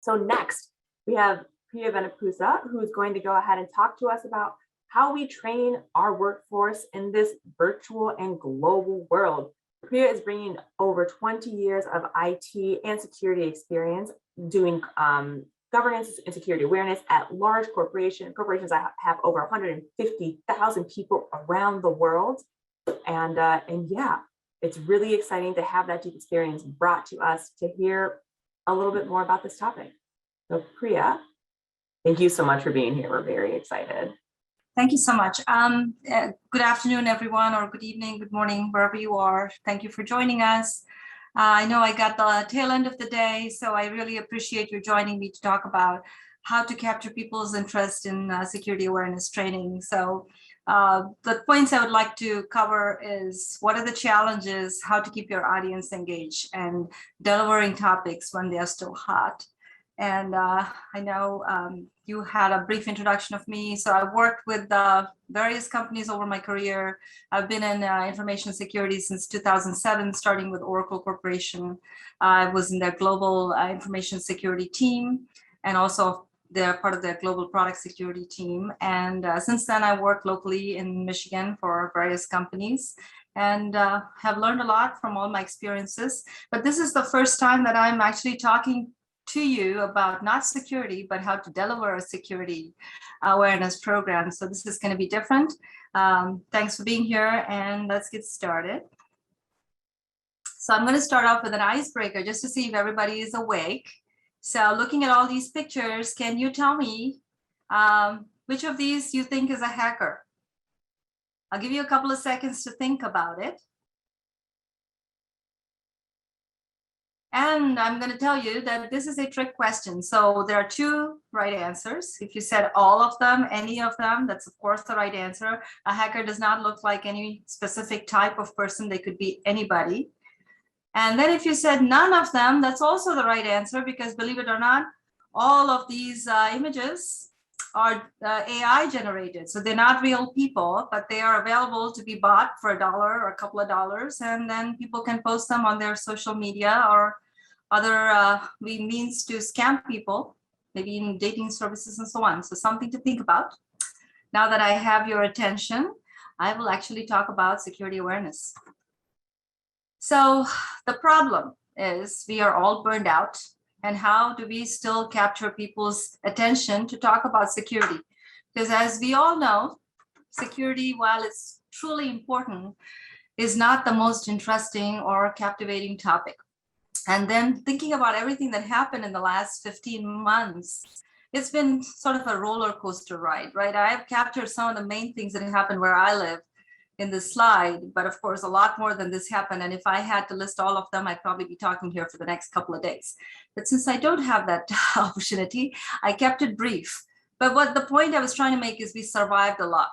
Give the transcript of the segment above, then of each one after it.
So next, we have Priya Vennapusa, who is going to go ahead and talk to us about how we train our workforce in this virtual and global world. Priya is bringing over 20 years of IT and security experience doing governance and security awareness at large corporations that have over 150,000 people around the world. And yeah, it's really exciting to have that deep experience brought to us to hear a little bit more about this topic. So Priya, thank you so much for being here. We're very excited. Thank you so much. Good afternoon, everyone, or good evening, good morning, wherever you are. Thank you for joining us. I know I got the tail end of the day, so I really appreciate you joining me to talk about how to capture people's interest in security awareness training. So the points I would like to cover is what are the challenges, how to keep your audience engaged, and delivering topics when they are still hot. And I know you had a brief introduction of me. So I've worked with various companies over my career. I've been in information security since 2007, starting with Oracle Corporation. I was in their global information security team, and also they're part of their global product security team. And since then, I work locally in Michigan for various companies and have learned a lot from all my experiences. But this is the first time that I'm actually talking to you about not security, but how to deliver a security awareness program. So this is going to be different. Thanks for being here, and let's get started. So I'm going to start off with an icebreaker just to see if everybody is awake. So looking at all these pictures, can you tell me which of these you think is a hacker? I'll give you a couple of seconds to think about it. And I'm going to tell you that this is a trick question. So there are two right answers. If you said all of them, any of them, that's of course the right answer. A hacker does not look like any specific type of person. They could be anybody. And then if you said none of them, that's also the right answer, because believe it or not, all of these images are AI generated. So they're not real people, but they are available to be bought for $1 or a couple of dollars. And then people can post them on their social media or other means to scam people, maybe in dating services and so on. So something to think about. Now that I have your attention, I will actually talk about security awareness. So the problem is we are all burned out. And how do we still capture people's attention to talk about security? Because as we all know, security, while it's truly important, is not the most interesting or captivating topic. And then thinking about everything that happened in the last 15 months, it's been sort of a roller coaster ride, right? I have captured some of the main things that happened where I live in this slide, but of course, a lot more than this happened. And if I had to list all of them, I'd probably be talking here for the next couple of days. But since I don't have that opportunity, I kept it brief. But what the point I was trying to make is we survived a lot.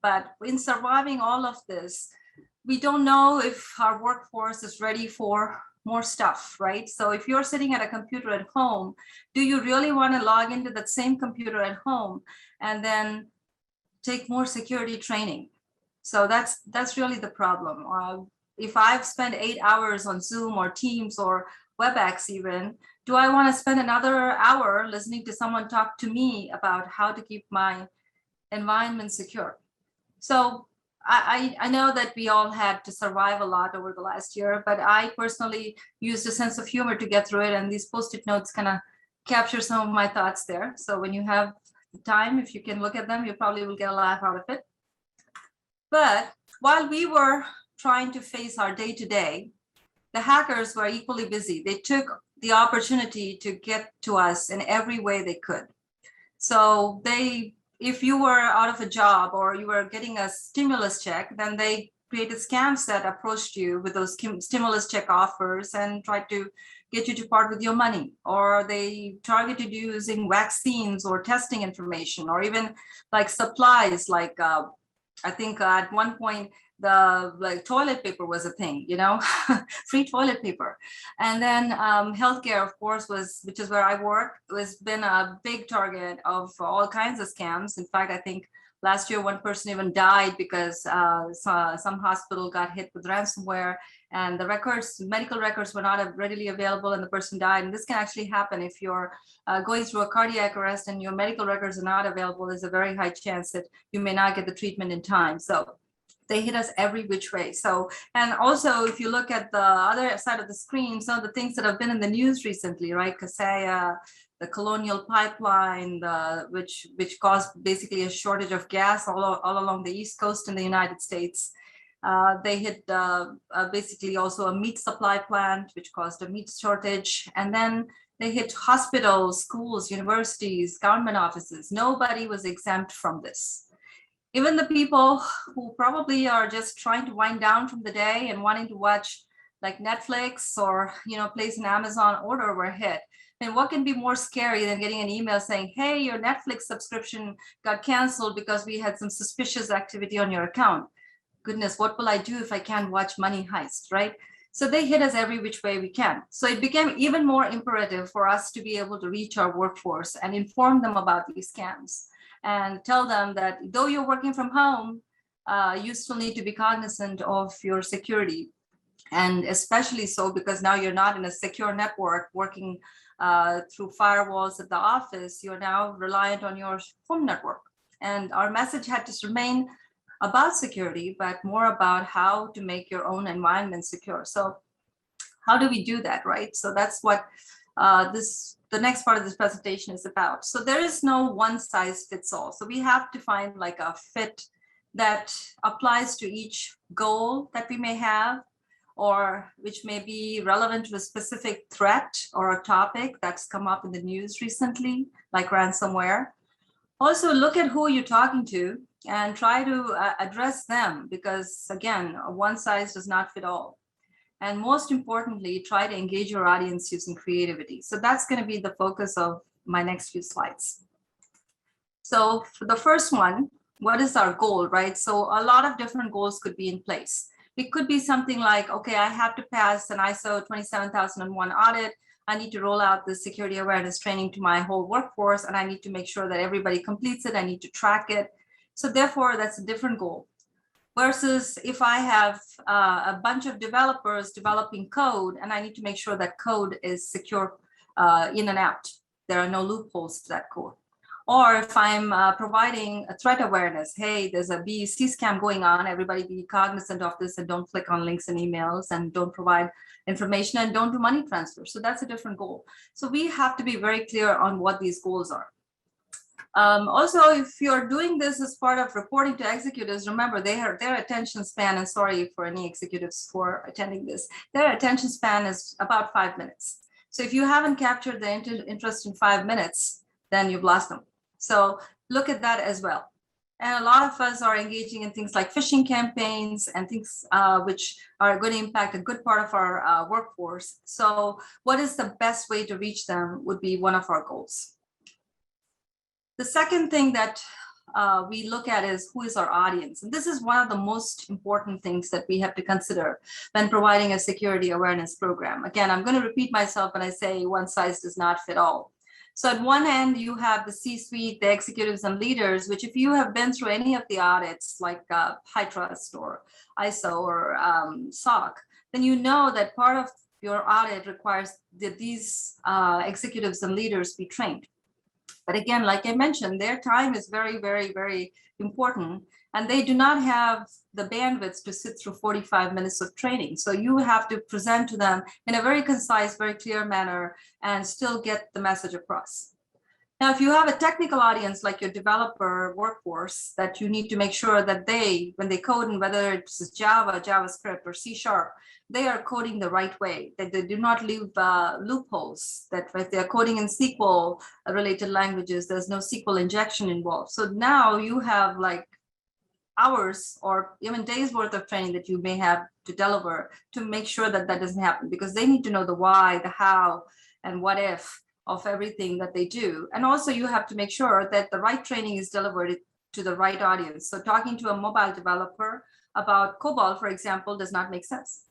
But in surviving all of this, we don't know if our workforce is ready for more stuff, right? So if you're sitting at a computer at home, do you really want to log into that same computer at home and then take more security training? So that's really the problem. If I've spent 8 hours on Zoom or Teams or WebEx even, do I want to spend another hour listening to someone talk to me about how to keep my environment secure? So I know that we all had to survive a lot over the last year, but I personally used a sense of humor to get through it. And these Post-it notes kind of capture some of my thoughts there. So when you have the time, if you can look at them, you probably will get a laugh out of it. But while we were trying to face our day-to-day, the hackers were equally busy. They took the opportunity to get to us in every way they could. So if you were out of a job or you were getting a stimulus check, then they created scams that approached you with those stimulus check offers and tried to get you to part with your money. Or they targeted you using vaccines or testing information, or even like supplies, like I think at one point the toilet paper was a thing, you know, free toilet paper. And then healthcare, of course, which is where I work, has been a big target of all kinds of scams. In fact, I think last year one person even died because some hospital got hit with ransomware, and the records, medical records were not readily available and the person died. And this can actually happen if you're going through a cardiac arrest and your medical records are not available. There's a very high chance that you may not get the treatment in time. So they hit us every which way. So, and also if you look at the other side of the screen, some of the things that have been in the news recently, right? Kaseya, the Colonial Pipeline, which caused basically a shortage of gas all along the East Coast in the United States. They hit basically also a meat supply plant, which caused a meat shortage. And then they hit hospitals, schools, universities, government offices. Nobody was exempt from this. Even the people who probably are just trying to wind down from the day and wanting to watch like Netflix or, place an Amazon order were hit. And what can be more scary than getting an email saying, hey, your Netflix subscription got canceled because we had some suspicious activity on your account. Goodness, what will I do if I can't watch Money Heist, right? So they hit us every which way we can. So it became even more imperative for us to be able to reach our workforce and inform them about these scams and tell them that though you're working from home, you still need to be cognizant of your security. And especially so because now you're not in a secure network working through firewalls at the office, you're now reliant on your home network. And our message had to remain about security, but more about how to make your own environment secure. So how do we do that, right? So that's what the next part of this presentation is about. So there is no one size fits all. So we have to find like a fit that applies to each goal that we may have, or which may be relevant to a specific threat or a topic that's come up in the news recently, like ransomware. Also look at who you're talking to and try to address them, because again, one size does not fit all. And most importantly, try to engage your audience using creativity. So that's going to be the focus of my next few slides. So for the first one, what is our goal, right? So a lot of different goals could be in place. It could be something like, okay, I have to pass an ISO 27001 audit. I need to roll out the security awareness training to my whole workforce, and I need to make sure that everybody completes it. I need to track it. So therefore, that's a different goal. Versus if I have a bunch of developers developing code, and I need to make sure that code is secure in and out. There are no loopholes to that code. Or if I'm providing a threat awareness, hey, there's a BEC scam going on, everybody be cognizant of this and don't click on links and emails and don't provide information and don't do money transfer. So that's a different goal. So we have to be very clear on what these goals are. Also, if you're doing this as part of reporting to executives, remember their attention span, and sorry for any executives for attending this, their attention span is about 5 minutes. So if you haven't captured the interest in 5 minutes, then you've lost them. So look at that as well. And a lot of us are engaging in things like phishing campaigns and things which are going to impact a good part of our workforce. So what is the best way to reach them would be one of our goals. The second thing that we look at is who is our audience. And this is one of the most important things that we have to consider when providing a security awareness program. Again, I'm going to repeat myself when I say one size does not fit all. So at one end, you have the C-suite, the executives and leaders, which if you have been through any of the audits like High Trust or ISO or SOC, then you know that part of your audit requires that these executives and leaders be trained. But again, like I mentioned, their time is very, very, very important. And they do not have the bandwidth to sit through 45 minutes of training. So you have to present to them in a very concise, very clear manner and still get the message across. Now, if you have a technical audience like your developer workforce, that you need to make sure that they, when they code, and whether it's Java, JavaScript, or C#, they are coding the right way, that they do not leave loopholes, that if they're coding in SQL related languages, there's no SQL injection involved. So now you have like hours or even days worth of training that you may have to deliver to make sure that that doesn't happen, because they need to know the why, the how, and what if of everything that they do. And also you have to make sure that the right training is delivered to the right audience. So talking to a mobile developer about COBOL, for example, does not make sense.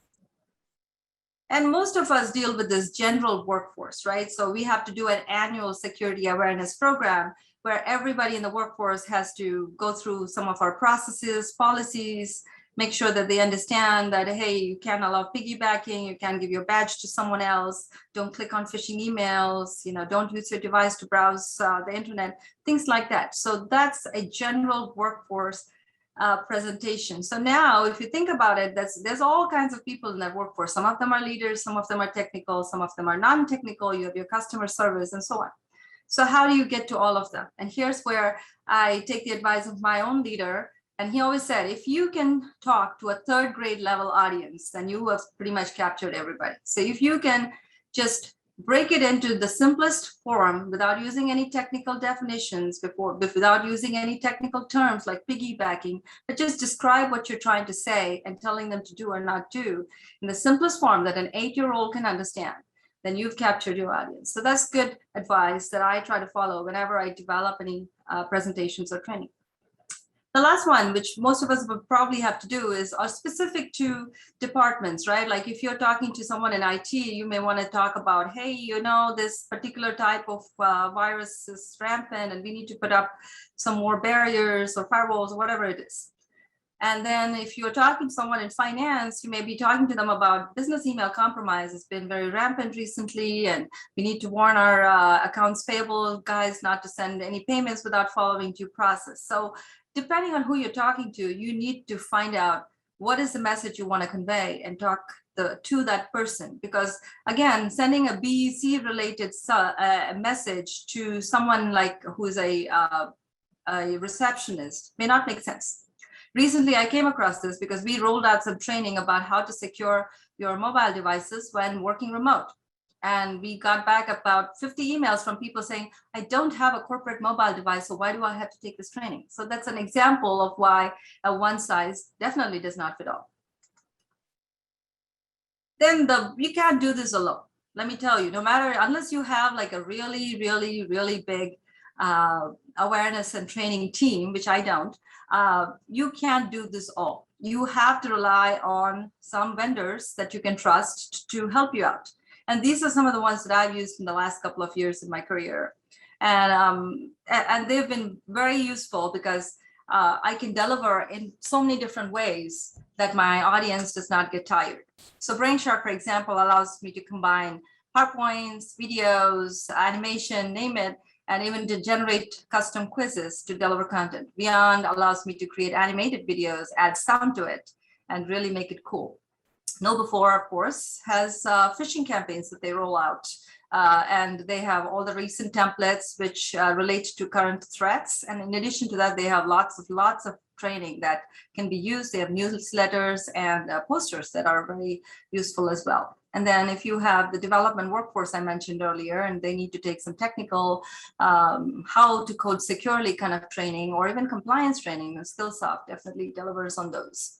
And most of us deal with this general workforce, right? So we have to do an annual security awareness program where everybody in the workforce has to go through some of our processes, policies, make sure that they understand that, hey, you can't allow piggybacking, you can't give your badge to someone else, don't click on phishing emails, don't use your device to browse the internet, things like that. So that's a general workforce presentation. So now if you think about it, there's all kinds of people in that workforce. Some of them are leaders, some of them are technical, some of them are non-technical, you have your customer service and so on. So how do you get to all of them? And here's where I take the advice of my own leader. And he always said, if you can talk to a third grade level audience, then you have pretty much captured everybody. So if you can just break it into the simplest form without using any technical definitions without using any technical terms like piggybacking, but just describe what you're trying to say and telling them to do or not do in the simplest form that an 8-year-old can understand, then you've captured your audience. So that's good advice that I try to follow whenever I develop any presentations or training. The last one, which most of us would probably have to do, are specific to departments, right? Like if you're talking to someone in IT, you may want to talk about, hey, this particular type of virus is rampant and we need to put up some more barriers or firewalls or whatever it is. And then if you're talking to someone in finance, you may be talking to them about business email compromise. It's been very rampant recently, and we need to warn our accounts payable guys not to send any payments without following due process. So depending on who you're talking to, you need to find out what is the message you want to convey and talk to that person. Because again, sending a BEC related message to someone like who's a receptionist may not make sense. Recently, I came across this because we rolled out some training about how to secure your mobile devices when working remote. And we got back about 50 emails from people saying, I don't have a corporate mobile device, so why do I have to take this training? So that's an example of why a one size definitely does not fit all. Then you can't do this alone. Let me tell you, unless you have like a really, really, really big awareness and training team, which I don't, you can't do this all. You have to rely on some vendors that you can trust to help you out. And these are some of the ones that I've used in the last couple of years in my career. And they've been very useful because I can deliver in so many different ways that my audience does not get tired. So Brainshark, for example, allows me to combine PowerPoints, videos, animation, name it, and even to generate custom quizzes to deliver content. Beyond allows me to create animated videos, add sound to it, and really make it cool. KnowBe4, of course, has phishing campaigns that they roll out. And they have all the recent templates which relate to current threats. And in addition to that, they have lots of training that can be used. They have newsletters and posters that are very useful as well. And then if you have the development workforce I mentioned earlier, and they need to take some technical how to code securely kind of training, or even compliance training, Skillsoft definitely delivers on those.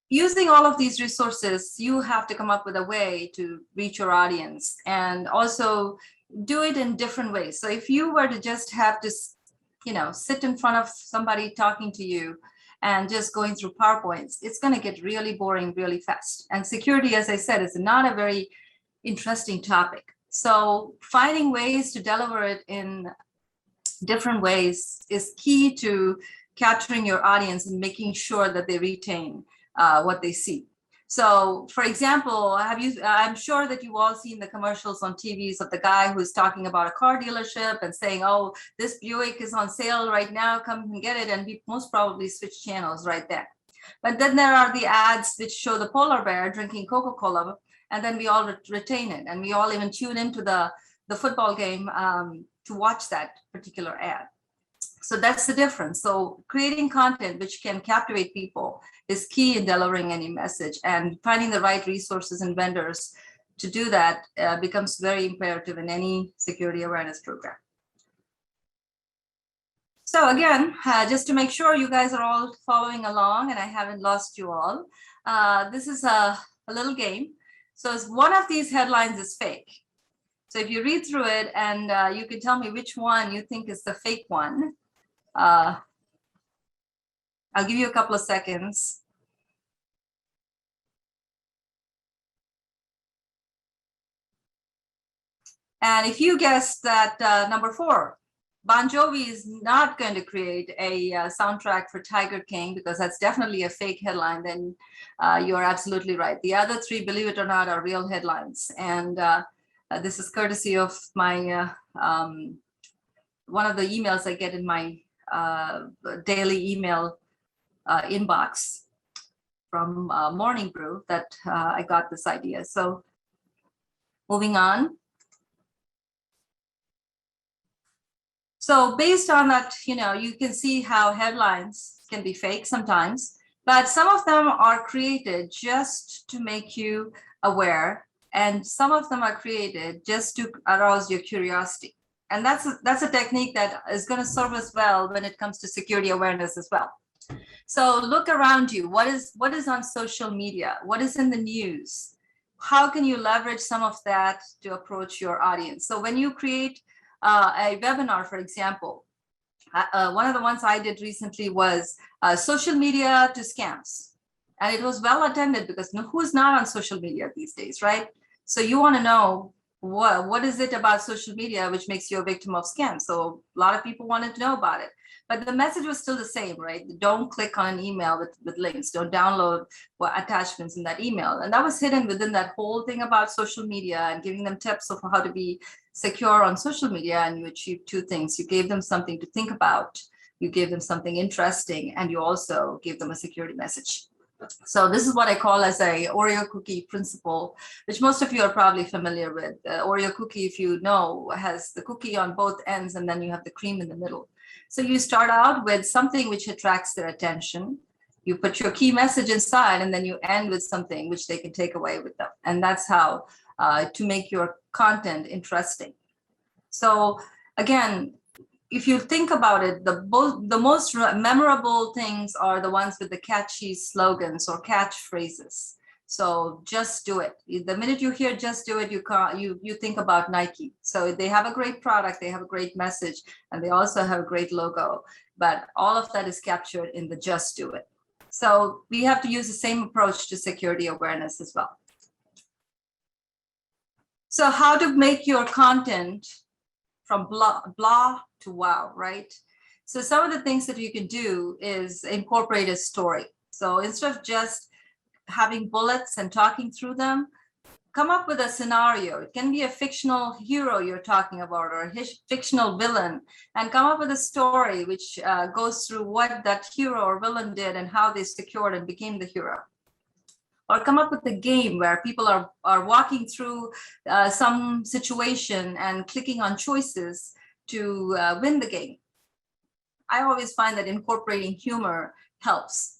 Using all of these resources, you have to come up with a way to reach your audience and also do it in different ways. So if you were to just have to, sit in front of somebody talking to you and just going through PowerPoints, it's going to get really boring really fast. And security, as I said, is not a very interesting topic. So finding ways to deliver it in different ways is key to capturing your audience and making sure that they retain what they see. So for example, I'm sure that you've all seen the commercials on TVs of the guy who's talking about a car dealership and saying, oh, this Buick is on sale right now, come and get it. And we most probably switch channels right there. But then there are the ads which show the polar bear drinking Coca-Cola, and then we all retain it. And we all even tune into the football game to watch that particular ad. So that's the difference. So creating content which can captivate people is key in delivering any message, and finding the right resources and vendors to do that becomes very imperative in any security awareness program. So again, just to make sure you guys are all following along and I haven't lost you all, this is a little game. So one of these headlines is fake. So if you read through it and you can tell me which one you think is the fake one. I'll give you a couple of seconds. And if you guess that number 4, Bon Jovi is not going to create a soundtrack for Tiger King, because that's definitely a fake headline. Then you're absolutely right. The other three, believe it or not, are real headlines. And this is courtesy of my one of the emails I get in my daily email inbox from Morning Brew that I got this idea. So moving on. So based on that, you can see how headlines can be fake sometimes, but some of them are created just to make you aware, and some of them are created just to arouse your curiosity. And that's a technique that is going to serve us well when it comes to security awareness as well. So look around you. What is on social media? What is in the news? How can you leverage some of that to approach your audience? So when you create a webinar, for example, one of the ones I did recently was social media to scams. And it was well attended, because who's not on social media these days, right? So you want to know what is it about social media which makes you a victim of scams. So a lot of people wanted to know about it. But the message was still the same, right? Don't click on an email with links. Don't download attachments in that email. And that was hidden within that whole thing about social media and giving them tips of how to be secure on social media. And you achieved two things. You gave them something to think about. You gave them something interesting. And you also gave them a security message. So this is what I call as a Oreo cookie principle, which most of you are probably familiar with. Oreo cookie, if you know, has the cookie on both ends, and then you have the cream in the middle. So you start out with something which attracts their attention. You put your key message inside, and then you end with something which they can take away with them. And that's how to make your content interesting. So again, if you think about it, the most memorable things are the ones with the catchy slogans or catchphrases. So just do it. The minute you hear just do it, you think about Nike. So they have a great product, they have a great message, and they also have a great logo. But all of that is captured in the just do it. So we have to use the same approach to security awareness as well. So how to make your content from blah to wow, right? So some of the things that you can do is incorporate a story. So instead of just having bullets and talking through them, come up with a scenario. It can be a fictional hero you're talking about, or a fictional villain, and come up with a story which goes through what that hero or villain did and how they secured and became the hero. Or come up with a game where people are walking through some situation and clicking on choices to win the game. I always find that incorporating humor helps.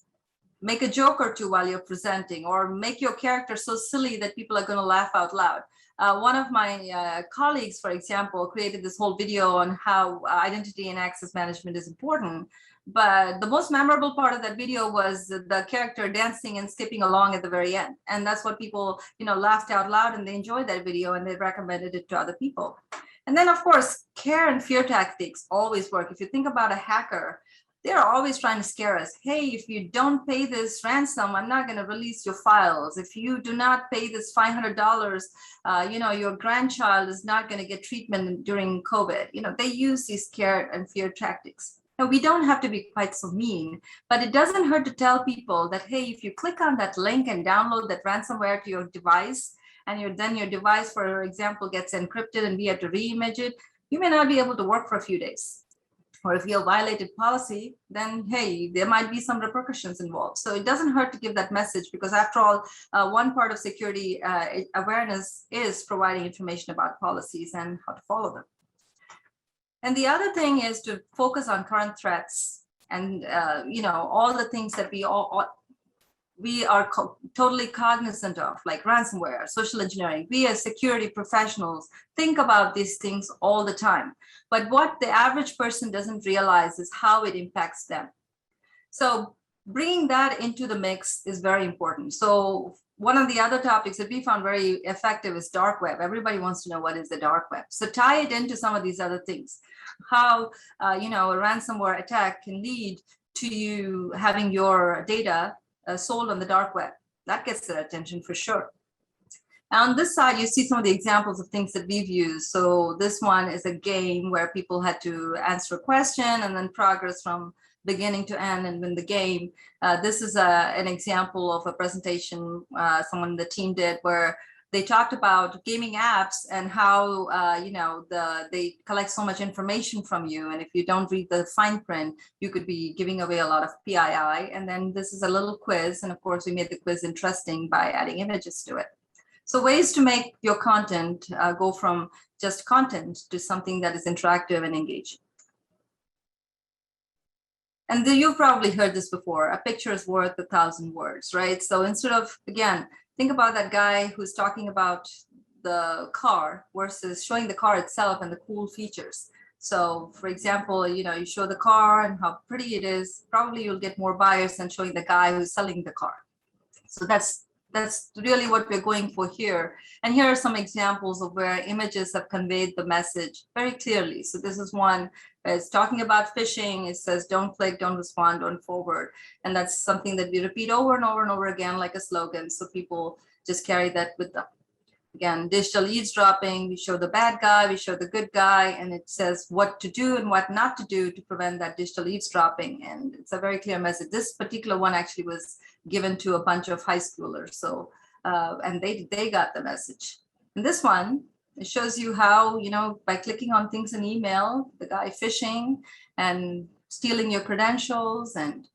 Make a joke or two while you're presenting, or make your character so silly that people are going to laugh out loud. One of my colleagues, for example, created this whole video on how identity and access management is important. But the most memorable part of that video was the character dancing and skipping along at the very end. And that's what people, laughed out loud, and they enjoyed that video and they recommended it to other people. And then, of course, care and fear tactics always work. If you think about a hacker, they're always trying to scare us. Hey, if you don't pay this ransom, I'm not going to release your files. If you do not pay this $500, your grandchild is not going to get treatment during COVID. They use these care and fear tactics. Now, we don't have to be quite so mean, but it doesn't hurt to tell people that, hey, if you click on that link and download that ransomware to your device, and then your device, for example, gets encrypted and we have to re-image it, you may not be able to work for a few days. Or if you have violated policy, then, hey, there might be some repercussions involved. So it doesn't hurt to give that message, because after all, one part of security awareness is providing information about policies and how to follow them. And the other thing is to focus on current threats and, all the things that we are totally cognizant of, like ransomware, social engineering. We as security professionals think about these things all the time. But what the average person doesn't realize is how it impacts them. So bringing that into the mix is very important. So one of the other topics that we found very effective is dark web. Everybody wants to know what is the dark web. So tie it into some of these other things. How, a ransomware attack can lead to you having your data sold on the dark web. That gets their attention for sure. On this side, you see some of the examples of things that we've used. So this one is a game where people had to answer a question and then progress from beginning to end and win the game. This is an example of a presentation someone in the team did where they talked about gaming apps and how they collect so much information from you, and if you don't read the fine print, you could be giving away a lot of PII. And then this is a little quiz, and of course we made the quiz interesting by adding images to it. So ways to make your content go from just content to something that is interactive and engaging. And you've probably heard this before, a picture is worth 1,000 words, right? So instead of, again, think about that guy who's talking about the car versus showing the car itself and the cool features. So for example, you show the car and how pretty it is, probably you'll get more buyers than showing the guy who's selling the car. So that's really what we're going for here. And here are some examples of where images have conveyed the message very clearly. So this is one that's talking about phishing. It says, don't click, don't respond, don't forward. And that's something that we repeat over and over and over again, like a slogan. So people just carry that with them. Again, digital eavesdropping, we show the bad guy, we show the good guy, and it says what to do and what not to do to prevent that digital eavesdropping. And it's a very clear message. This particular one actually was given to a bunch of high schoolers. So, and they got the message. And this one, it shows you how, by clicking on things in email, the guy phishing and stealing your credentials and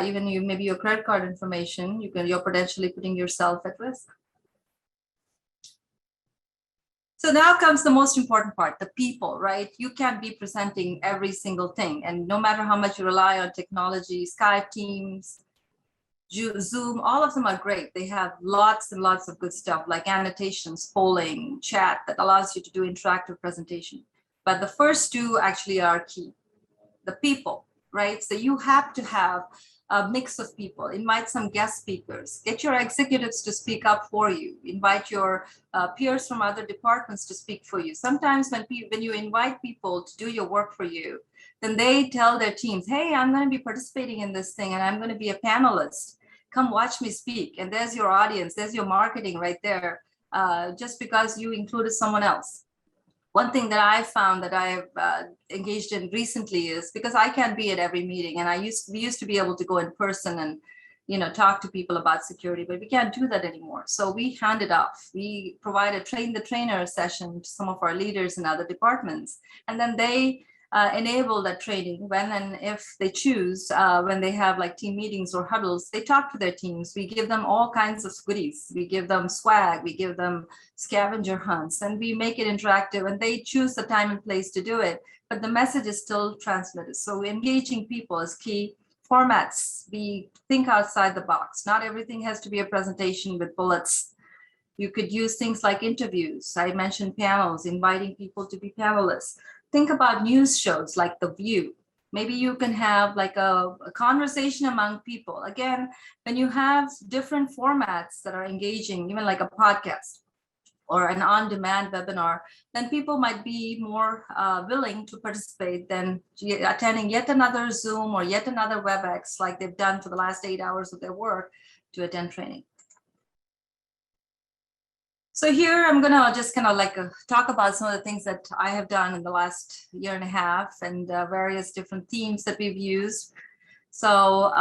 even maybe your credit card information, you're potentially putting yourself at risk. So now comes the most important part, the people, right? You can't be presenting every single thing. And no matter how much you rely on technology, Skype, Teams, Zoom, all of them are great. They have lots and lots of good stuff like annotations, polling, chat that allows you to do interactive presentation. But the first two actually are key. The people, right? So you have to have a mix of people, invite some guest speakers, get your executives to speak up for you, invite your peers from other departments to speak for you. Sometimes when you invite people to do your work for you, then they tell their teams, hey, I'm going to be participating in this thing and I'm going to be a panelist. Come watch me speak. And there's your audience, there's your marketing right there, just because you included someone else. One thing that I found that I've engaged in recently is because I can't be at every meeting, and we used to be able to go in person and talk to people about security, but we can't do that anymore. So we hand it off. We provide a train the trainer session to some of our leaders in other departments, and then they enable that training when and if they choose, when they have like team meetings or huddles, they talk to their teams. We give them all kinds of goodies. We give them swag, we give them scavenger hunts, and we make it interactive, and they choose the time and place to do it, but the message is still transmitted. So engaging people is key. Formats, we think outside the box. Not everything has to be a presentation with bullets. You could use things like interviews. I mentioned panels, inviting people to be panelists. Think about news shows like The View. Maybe you can have like a conversation among people. Again, when you have different formats that are engaging, even like a podcast or an on-demand webinar, then people might be more willing to participate than attending yet another Zoom or yet another WebEx like they've done for the last 8 hours of their work to attend training. So here I'm gonna just kind of like talk about some of the things that I have done in the last year and a half and various different themes that we've used. So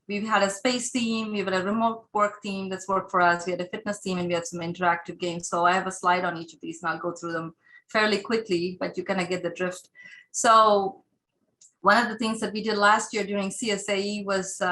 we've had a space theme, we've had a remote work theme that's worked for us, we had a fitness theme, and we had some interactive games. So I have a slide on each of these and I'll go through them fairly quickly, but you kind of get the drift. So one of the things that we did last year during CSAE was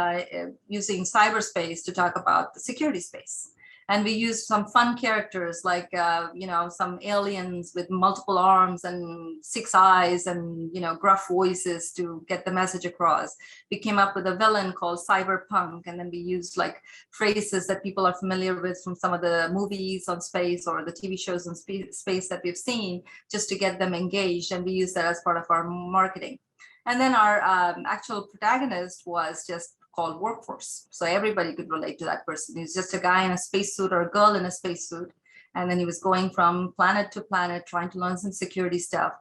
using cyberspace to talk about the security space. And we used some fun characters like, some aliens with multiple arms and 6 eyes and, gruff voices to get the message across. We came up with a villain called Cyberpunk, and then we used like phrases that people are familiar with from some of the movies on space or the TV shows on space that we've seen, just to get them engaged. And we use that as part of our marketing. And then our actual protagonist was just called Workforce. So everybody could relate to that person. He's just a guy in a spacesuit or a girl in a spacesuit. And then he was going from planet to planet, trying to learn some security stuff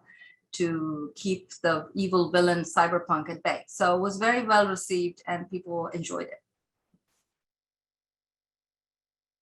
to keep the evil villain Cyberpunk at bay. So it was very well received and people enjoyed it.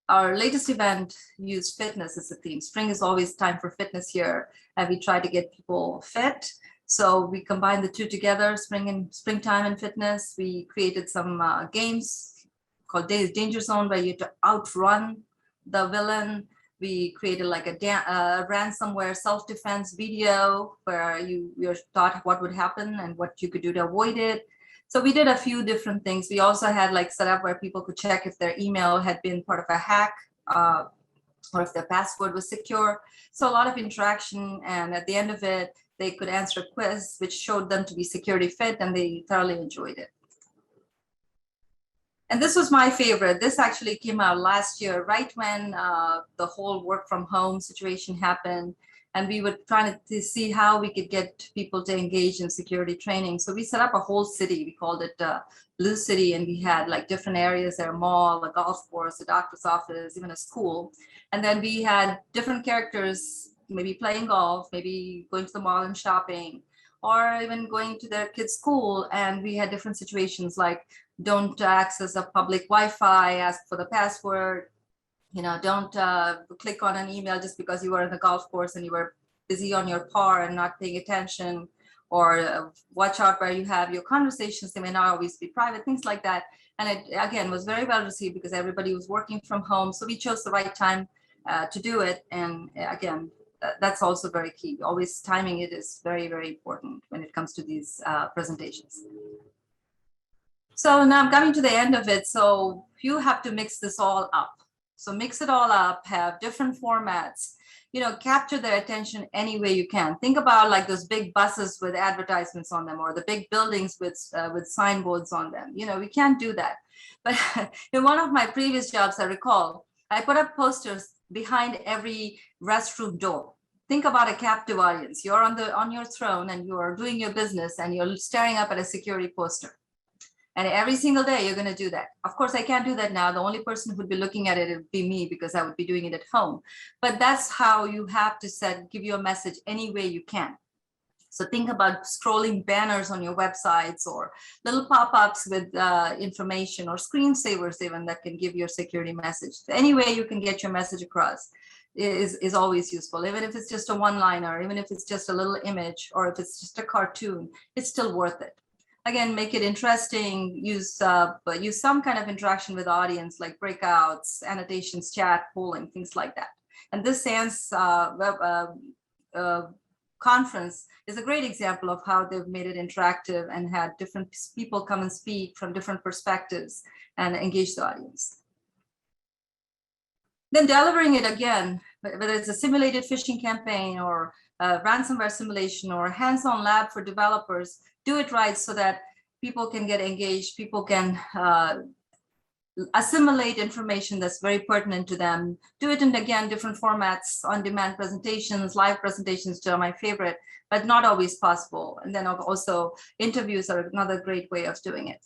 Our latest event used fitness as a theme. Spring is always time for fitness here, and we try to get people fit. So we combined the two together, springtime and fitness. We created some games called Danger Zone, where you have to outrun the villain. We created like a ransomware self-defense video where you're taught what would happen and what you could do to avoid it. So we did a few different things. We also had like set up where people could check if their email had been part of a hack or if their password was secure. So a lot of interaction, and at the end of it, they could answer a quiz, which showed them to be security fit, and they thoroughly enjoyed it. And this was my favorite. This actually came out last year, right when the whole work from home situation happened. And we were trying to see how we could get people to engage in security training. So we set up a whole city. We called it Blue City, and we had like different areas there, a mall, a golf course, a doctor's office, even a school. And then we had different characters, maybe playing golf, maybe going to the mall and shopping, or even going to their kids' school. And we had different situations like don't access a public Wi-Fi, ask for the password, don't click on an email just because you were in the golf course and you were busy on your par and not paying attention, or watch out where you have your conversations. They may not always be private, things like that. And it, again, was very well received because everybody was working from home. So we chose the right time to do it. And again, that's also very key. Always timing it is very, very important when it comes to these presentations. So now I'm coming to the end of it. So you have to mix this all up. So mix it all up, have different formats, capture their attention any way you can. Think about like those big buses with advertisements on them, or the big buildings with signboards on them. We can't do that. But in one of my previous jobs, I recall, I put up posters behind every restroom door. Think about a captive audience. You're on your throne and you're doing your business and you're staring up at a security poster. And every single day you're going to do that. Of course, I can't do that now. The only person who would be looking at it would be me, because I would be doing it at home. But that's how you have to give you a message any way you can. So think about scrolling banners on your websites, or little pop-ups with information, or screensavers even that can give your security message. Any way you can get your message across is always useful. Even if it's just a one-liner, even if it's just a little image, or if it's just a cartoon, it's still worth it. Again, make it interesting, use some kind of interaction with the audience, like breakouts, annotations, chat, polling, things like that. And this SANS conference is a great example of how they've made it interactive and had different people come and speak from different perspectives and engage the audience. Then delivering it again, whether it's a simulated phishing campaign or a ransomware simulation or a hands-on lab for developers, do it right so that people can get engaged, people can assimilate information that's very pertinent to them. Do it in, again, different formats, on-demand presentations, live presentations, which are my favorite, but not always possible. And then also interviews are another great way of doing it.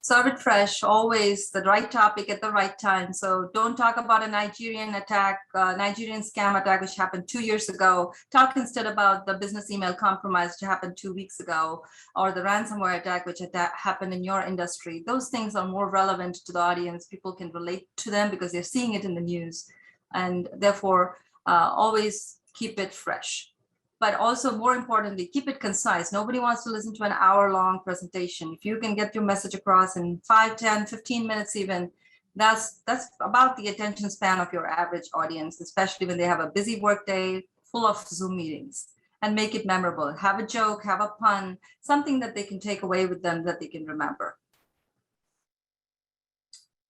Serve it fresh, always the right topic at the right time. So don't talk about a Nigerian attack, Nigerian scam attack, which happened 2 years ago. Talk instead about the business email compromise, which happened 2 weeks ago, or the ransomware attack, which happened in your industry. Those things are more relevant to the audience. People can relate to them because they're seeing it in the news. And therefore, always keep it fresh. But also, more importantly, keep it concise. Nobody wants to listen to an hour-long presentation. If you can get your message across in 5, 10, 15 minutes even, that's about the attention span of your average audience, especially when they have a busy workday full of Zoom meetings. And make it memorable. Have a joke, have a pun, something that they can take away with them that they can remember.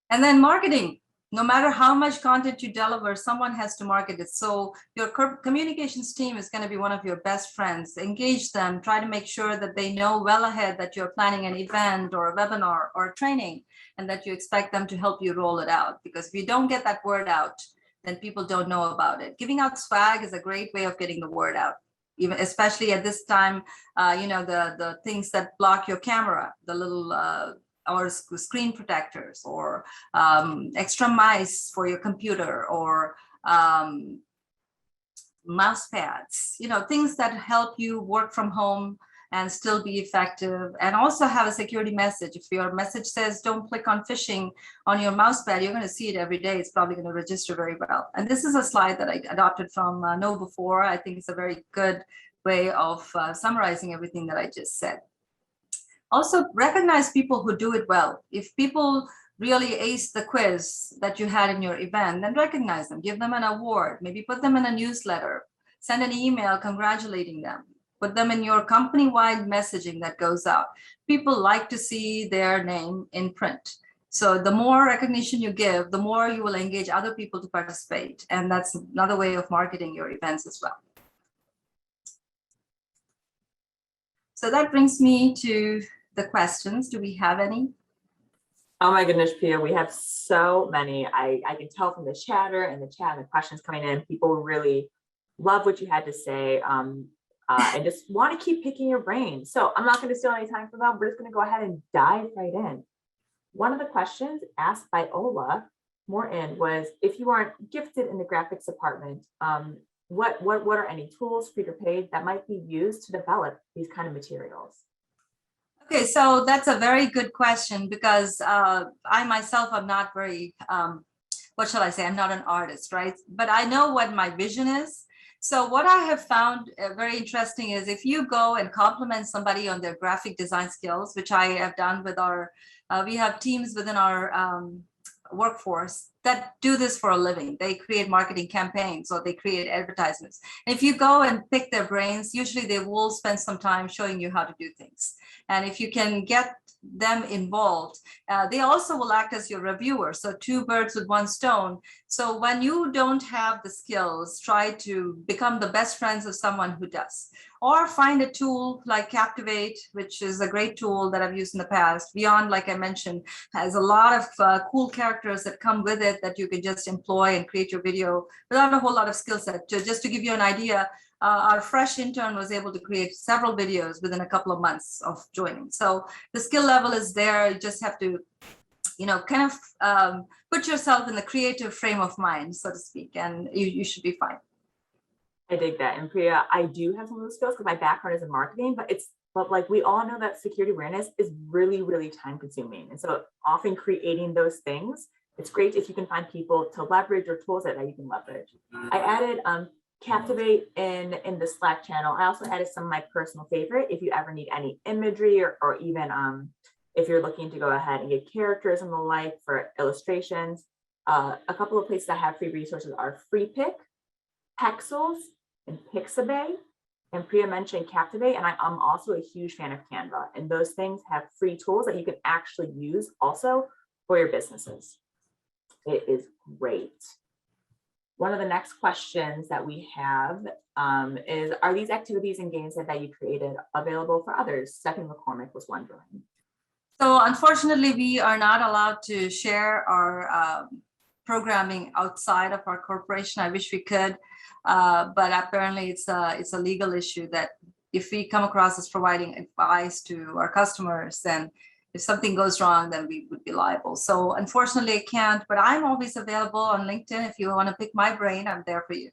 And then marketing. No matter how much content you deliver, someone has to market it. So your communications team is going to be one of your best friends. Engage them, try to make sure that they know well ahead that you're planning an event or a webinar or a training, and that you expect them to help you roll it out. Because if you don't get that word out, then people don't know about it. Giving out swag is a great way of getting the word out. Even especially at this time, the things that block your camera, the little or screen protectors, or extra mice for your computer, or mouse pads, things that help you work from home and still be effective, and also have a security message. If your message says don't click on phishing on your mouse pad, you're going to see it every day. It's probably going to register very well. And this is a slide that I adopted from Know Before. I think it's a very good way of summarizing everything that I just said. Also, recognize people who do it well. If people really ace the quiz that you had in your event, then recognize them, give them an award, maybe put them in a newsletter, send an email congratulating them, put them in your company-wide messaging that goes out. People like to see their name in print. So the more recognition you give, the more you will engage other people to participate. And that's another way of marketing your events as well. So that brings me to the questions. Do we have any? Oh my goodness, Priya, we have so many. I can tell from the chatter and the questions coming in, people really love what you had to say. I just want to keep picking your brain. So I'm not going to steal any time from them. We're just going to go ahead and dive right in. One of the questions asked by Ola Morton was, if you aren't gifted in the graphics department, what are any tools for your page that might be used to develop these kind of materials? Okay, so that's a very good question, because I myself am not very, what shall I say? I'm not an artist, right? But I know what my vision is. So what I have found very interesting is if you go and compliment somebody on their graphic design skills, which I have done with our, we have teams within our workforce that do this for a living. They create marketing campaigns or they create advertisements. And if you go and pick their brains, usually they will spend some time showing you how to do things. And if you can get them involved, they also will act as your reviewer. So two birds with one stone. So when you don't have the skills, try to become the best friends of someone who does. Or find a tool like Captivate, which is a great tool that I've used in the past. Beyond, like I mentioned, has a lot of cool characters that come with it that you can just employ and create your video without a whole lot of skill set. Just to give you an idea, our fresh intern was able to create several videos within a couple of months of joining. So the skill level is there. You just have to, kind of put yourself in the creative frame of mind, so to speak, and you should be fine. I dig that. And Priya, I do have some of those skills because my background is in marketing, but like we all know that security awareness is really, really time consuming. And so often creating those things, it's great if you can find people to leverage or tools that you can leverage. I added Captivate in the Slack channel. I also added some of my personal favorite if you ever need any imagery or even if you're looking to go ahead and get characters and the like for illustrations. A couple of places that have free resources are FreePic, Pexels, and Pixabay. And Priya mentioned Captivate, and I'm also a huge fan of Canva. And those things have free tools that you can actually use also for your businesses. It is great. One of the next questions that we have is, are these activities and games that you created available for others? Stephanie McCormick was wondering. So unfortunately, we are not allowed to share our programming outside of our corporation. I wish we could, but apparently it's a legal issue that if we come across as providing advice to our customers, then if something goes wrong, then we would be liable. So unfortunately I can't, but I'm always available on LinkedIn. If you want to pick my brain, I'm there for you.